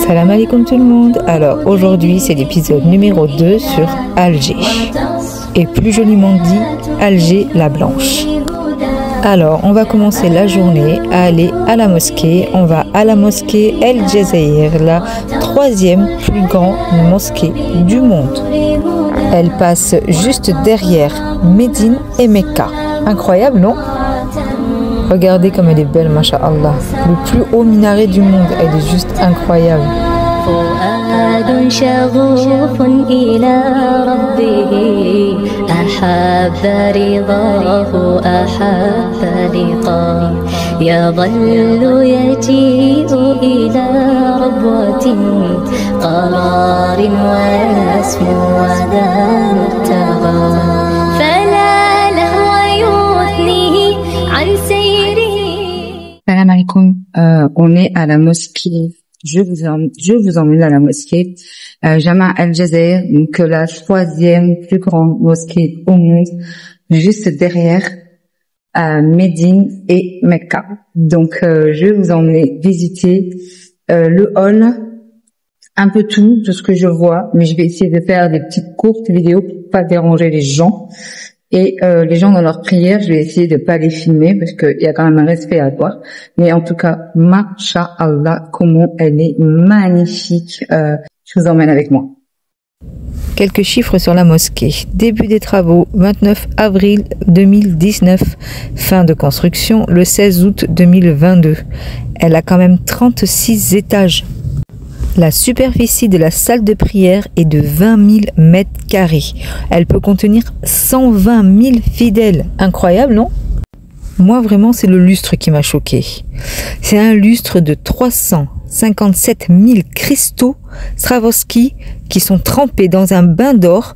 Salam alaikum tout le monde. Alors aujourd'hui c'est l'épisode numéro 2 sur Alger, et plus joliment dit Alger la Blanche. Alors on va commencer la journée à aller à la mosquée. On va à la mosquée El Jazair, la troisième plus grande mosquée du monde. Elle passe juste derrière Médine et Mecca. Incroyable, non? Regardez comme elle est belle, masha'Allah. Le plus haut minaret du monde, elle est juste incroyable. Salam alaikum. On est à la mosquée. Je vous emmène à la mosquée Jama El Jazair, donc la troisième plus grande mosquée au monde, juste derrière Médine et Mecca. Donc je vais vous emmener visiter le hall, un peu tout de ce que je vois, mais je vais essayer de faire des petites courtes vidéos pour pas déranger les gens. Et les gens dans leur prière, je vais essayer de pas les filmer parce qu'il y a quand même un respect à avoir. Mais en tout cas, masha'Allah, comment elle est magnifique. Je vous emmène avec moi. Quelques chiffres sur la mosquée. Début des travaux, 29 avril 2019. Fin de construction, le 16 août 2022. Elle a quand même 36 étages. La superficie de la salle de prière est de 20 000 mètres carrés. Elle peut contenir 120 000 fidèles. Incroyable, non? Moi, vraiment, c'est le lustre qui m'a choqué. C'est un lustre de 357 000 cristaux Swarovski qui sont trempés dans un bain d'or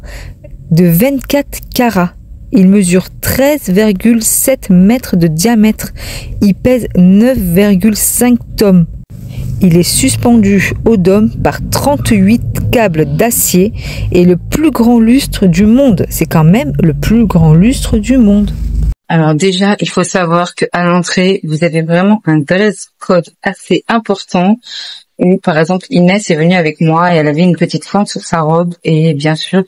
de 24 carats. Il mesure 13,7 mètres de diamètre. Il pèse 9,5 tonnes. Il est suspendu au dôme par 38 câbles d'acier et le plus grand lustre du monde. C'est quand même le plus grand lustre du monde. Alors déjà, il faut savoir qu'à l'entrée, vous avez vraiment un dress code assez important. Où, par exemple, Inès est venue avec moi et elle avait une petite fente sur sa robe et bien sûr,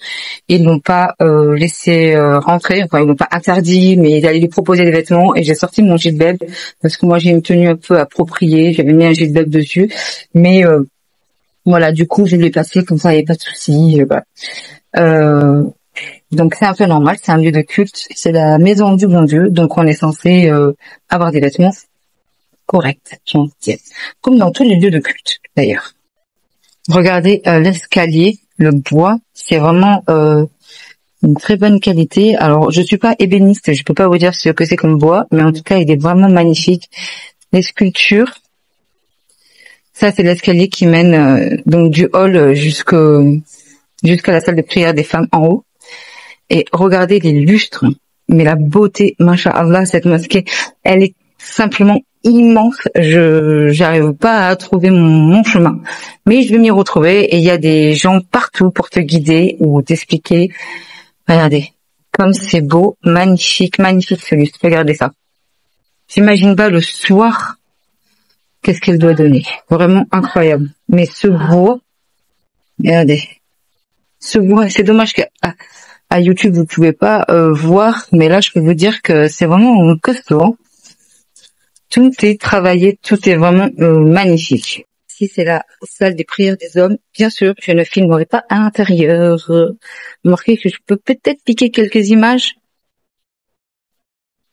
ils l'ont pas laissé rentrer, enfin ils l'ont pas interdit, mais ils allaient lui proposer des vêtements et j'ai sorti mon gilbab parce que moi j'ai une tenue un peu appropriée, j'avais mis un gilbab dessus, mais voilà, du coup je l'ai placé comme ça, il n'y avait pas de souci. Voilà. Donc c'est un peu normal, c'est un lieu de culte, c'est la maison du bon Dieu, donc on est censé avoir des vêtements correct, comme dans tous les lieux de culte d'ailleurs. Regardez l'escalier, le bois, c'est vraiment une très bonne qualité. Alors je suis pas ébéniste, je peux pas vous dire ce que c'est comme bois, mais en tout cas il est vraiment magnifique. Les sculptures, ça c'est l'escalier qui mène donc du hall jusqu'à la salle de prière des femmes en haut. Et regardez les lustres, mais la beauté, masha'Allah, cette mosquée, elle est simplement immense. J'arrive pas à trouver mon chemin, mais je vais m'y retrouver et il y a des gens partout pour te guider ou t'expliquer. Regardez comme c'est beau, magnifique ce lustre, regardez ça. J'imagine pas le soir qu'est-ce qu'elle doit donner, vraiment incroyable. Mais ce bois, regardez, ce bois, c'est dommage qu'à YouTube vous pouvez pas voir, mais là je peux vous dire que c'est vraiment costaud, hein. Tout est travaillé, tout est vraiment magnifique. Ici, c'est la salle des prières des hommes. Bien sûr, je ne filmerai pas à l'intérieur. Remarquez que je peux peut-être piquer quelques images.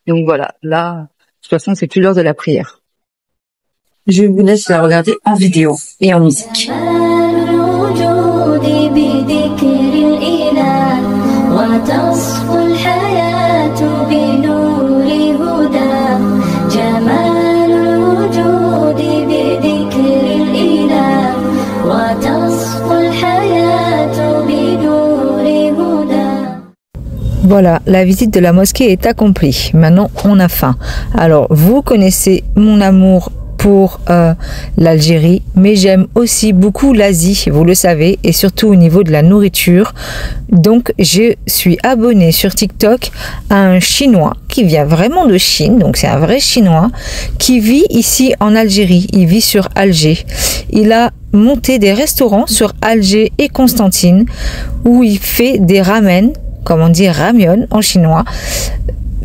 Donc voilà, là, de toute façon, c'est plus l'heure de la prière. Je vous laisse la regarder en vidéo et en musique. Voilà, la visite de la mosquée est accomplie. Maintenant, on a faim. Alors, vous connaissez mon amour pour l'Algérie, mais j'aime aussi beaucoup l'Asie, vous le savez, et surtout au niveau de la nourriture. Donc je suis abonnée sur TikTok à un Chinois qui vient vraiment de Chine, donc c'est un vrai Chinois qui vit ici en Algérie, il vit sur Alger. Il a monté des restaurants sur Alger et Constantine où il fait des ramen, comme on dit ramyeon en chinois.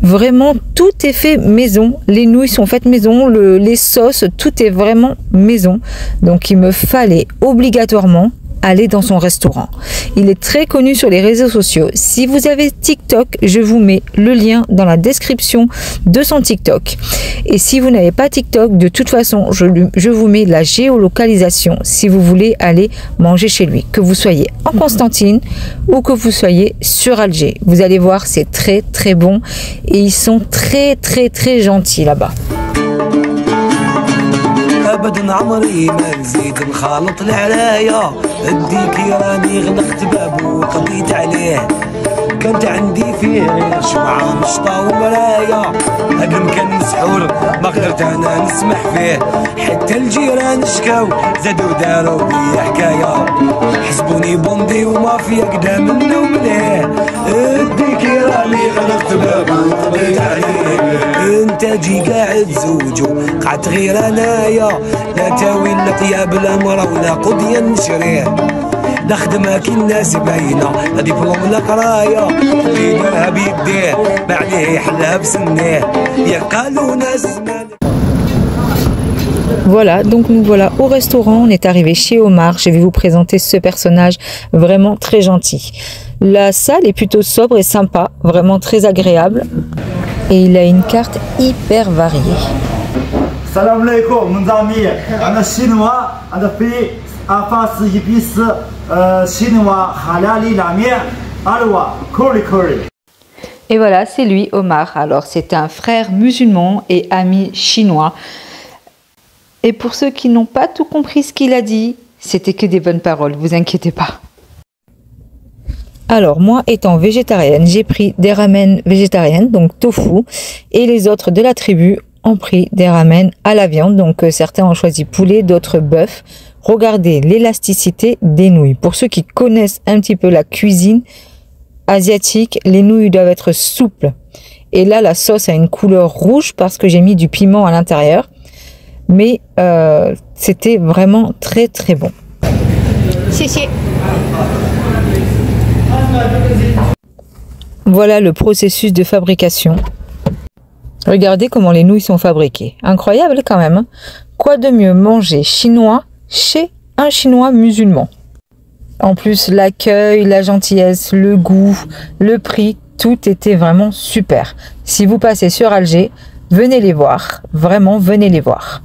Vraiment, tout est fait maison. Les nouilles sont faites maison, les sauces, tout est vraiment maison. Donc, il me fallait obligatoirement aller dans son restaurant. Il est très connu sur les réseaux sociaux. Si vous avez TikTok, je vous mets le lien dans la description de son TikTok. Et si vous n'avez pas TikTok, de toute façon, je vous mets la géolocalisation si vous voulez aller manger chez lui. Que vous soyez en Constantine ou que vous soyez sur Alger. Vous allez voir, c'est très très bon. Et ils sont très très très gentils là-bas. ابدا عمري ما نزيد نخالط العرايا اديك راني غلقت بابو وقضيت عليه كانت عندي فيه غير شمعة مشطة ومرايا هاد المكان مسحور ما قدرت انا نسمح فيه حتى الجيران شكاو زادو دارو بيا حكاية حسبوني بوندي ومافيا قدام منا ومنيه اديك راني غلقت بابو وقضيت عليه انت جي قاعد زوجو قعدت غير انايا لا تاوي الطياب الامر ولا قضيه نشريه نخدمها كي الناس باينه لا ديبلوم لا قرايه اللي دارها بيديه ما عليه يحلها بسنيه يا قالوا ناس Voilà, donc nous voilà au restaurant, on est arrivé chez Omar, je vais vous présenter ce personnage vraiment très gentil. La salle est plutôt sobre et sympa, vraiment très agréable et il a une carte hyper variée. Salam alaikum, mon ami, on est chinois, on a fait un face épice chinois, halali, la mienne, alwa, curry. Et voilà, c'est lui, Omar. Alors, c'est un frère musulman et ami chinois. Et pour ceux qui n'ont pas tout compris ce qu'il a dit, c'était que des bonnes paroles, vous inquiétez pas. Alors, moi étant végétarienne, j'ai pris des ramen végétariennes, donc tofu, et les autres de la tribu ont pris des ramen à la viande, donc certains ont choisi poulet, d'autres bœuf. Regardez l'élasticité des nouilles. Pour ceux qui connaissent un petit peu la cuisine asiatique, les nouilles doivent être souples. Et là, la sauce a une couleur rouge parce que j'ai mis du piment à l'intérieur. Mais c'était vraiment très très bon. Voilà le processus de fabrication. Regardez comment les nouilles sont fabriquées. Incroyable quand même. Hein? Quoi de mieux manger chinois chez un chinois musulman? En plus, l'accueil, la gentillesse, le goût, le prix, tout était vraiment super. Si vous passez sur Alger, venez les voir. Vraiment, venez les voir.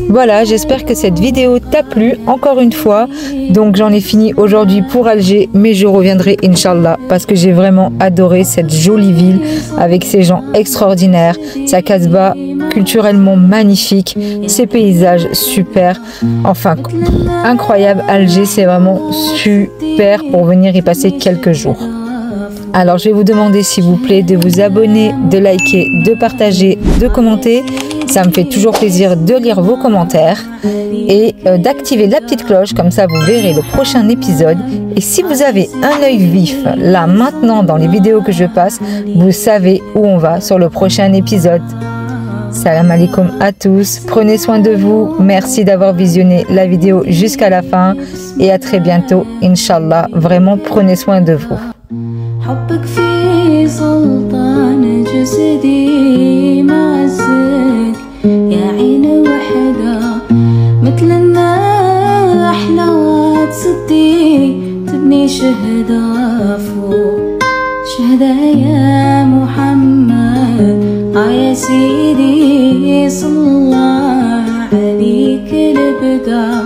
Voilà, j'espère que cette vidéo t'a plu encore une fois. Donc j'en ai fini aujourd'hui pour Alger, mais je reviendrai Inch'Allah parce que j'ai vraiment adoré cette jolie ville avec ces gens extraordinaires, sa Casbah culturellement magnifique, ses paysages super, enfin incroyable. Alger, c'est vraiment super pour venir y passer quelques jours. Alors je vais vous demander s'il vous plaît de vous abonner, de liker, de partager, de commenter. Ça me fait toujours plaisir de lire vos commentaires et d'activer la petite cloche, comme ça vous verrez le prochain épisode. Et si vous avez un œil vif, là maintenant dans les vidéos que je passe, vous savez où on va sur le prochain épisode. Salam alaikum à tous, prenez soin de vous, merci d'avoir visionné la vidéo jusqu'à la fin et à très bientôt, Inch'Allah, vraiment prenez soin de vous. حبك في سلطان جسدي معزك يا عين وحدة مثل النار أحلى وتصدي تبني شهدة فوق شهدة يا محمد يا سيدي صلى الله عليك البداية